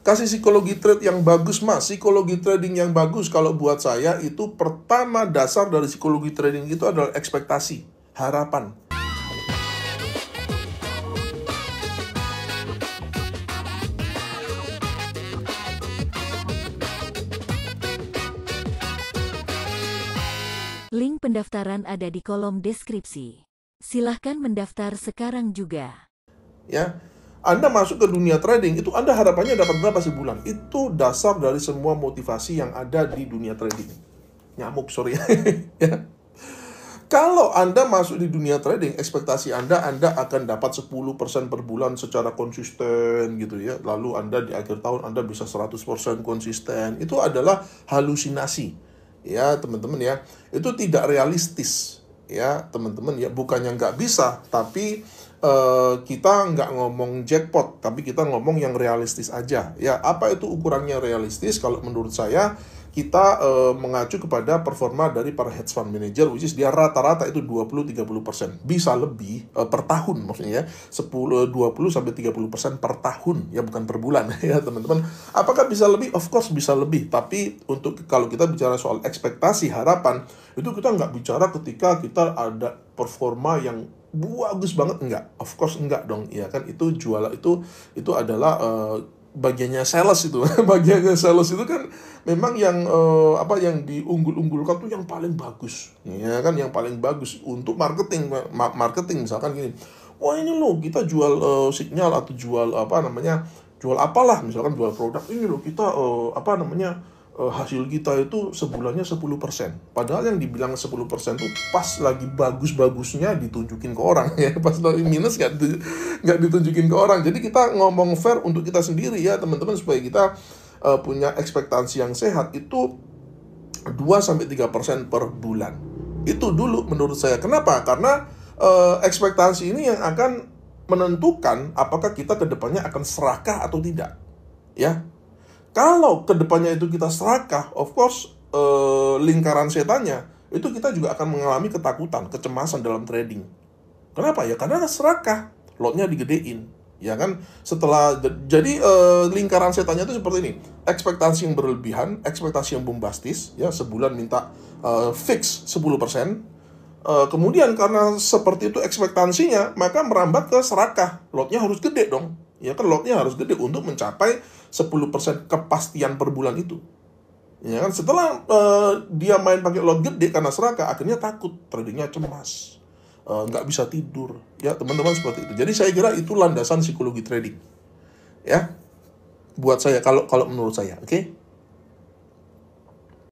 kasih psikologi trade yang bagus, Mas. Psikologi trading yang bagus kalau buat saya itu pertama dasar dari psikologi trading itu adalah ekspektasi, harapan. Link pendaftaran ada di kolom deskripsi. Silahkan mendaftar sekarang juga. Ya, Anda masuk ke dunia trading, itu Anda harapannya dapat berapa sebulan? Itu dasar dari semua motivasi yang ada di dunia trading. Nyamuk, sorry. Ya. Kalau Anda masuk di dunia trading, ekspektasi Anda akan dapat 10% per bulan secara konsisten gitu ya. Lalu Anda di akhir tahun Anda bisa 100% konsisten. Itu adalah halusinasi. Ya, teman-teman ya. Itu tidak realistis. Ya, teman-teman ya. Bukannya nggak bisa, tapi kita nggak ngomong jackpot, tapi kita ngomong yang realistis aja. Ya, apa itu ukurannya realistis? Kalau menurut saya, kita mengacu kepada performa dari para hedge fund manager, which is dia rata-rata itu 20-30%. Bisa lebih per tahun, maksudnya ya. 20-30% per tahun, ya bukan per bulan ya teman-teman. Apakah bisa lebih? Of course bisa lebih. Tapi kalau kita bicara soal ekspektasi, harapan, itu kita nggak bicara ketika kita ada performa yang bagus banget, enggak. Of course enggak dong. Ya kan itu itu adalah bagiannya sales itu. Bagiannya sales itu kan memang yang yang diunggul-unggulkan tuh yang paling bagus. Ya kan yang paling bagus untuk marketing misalkan gini. Wah, ini loh kita jual signal atau jual jual apalah, misalkan jual produk ini loh kita hasil kita itu sebulannya 10%. Padahal yang dibilang 10% itu pas lagi bagus-bagusnya ditunjukin ke orang ya. Pas lagi minus nggak ditunjukin ke orang. Jadi kita ngomong fair untuk kita sendiri ya teman-teman, supaya kita punya ekspektasi yang sehat itu 2-3% per bulan. Itu dulu menurut saya. Kenapa? Karena ekspektasi ini yang akan menentukan apakah kita kedepannya akan serakah atau tidak. Ya. Kalau kedepannya itu kita serakah, of course, lingkaran setannya, itu kita juga akan mengalami ketakutan, kecemasan dalam trading. Kenapa ya? Karena serakah, lotnya digedein. Ya kan? Jadi lingkaran setannya itu seperti ini. Ekspektasi yang berlebihan, ekspektasi yang bombastis, ya sebulan minta fix 10%. Kemudian karena seperti itu ekspektasinya, maka merambat ke serakah. Lotnya harus gede dong. Ya kan, lotnya harus gede untuk mencapai 10% kepastian per bulan itu. Ya kan, setelah dia main pakai lot gede karena serakah, akhirnya takut, tradingnya cemas, nggak bisa tidur. Ya teman-teman, seperti itu. Jadi saya kira itu landasan psikologi trading. Ya, buat saya kalau menurut saya, oke?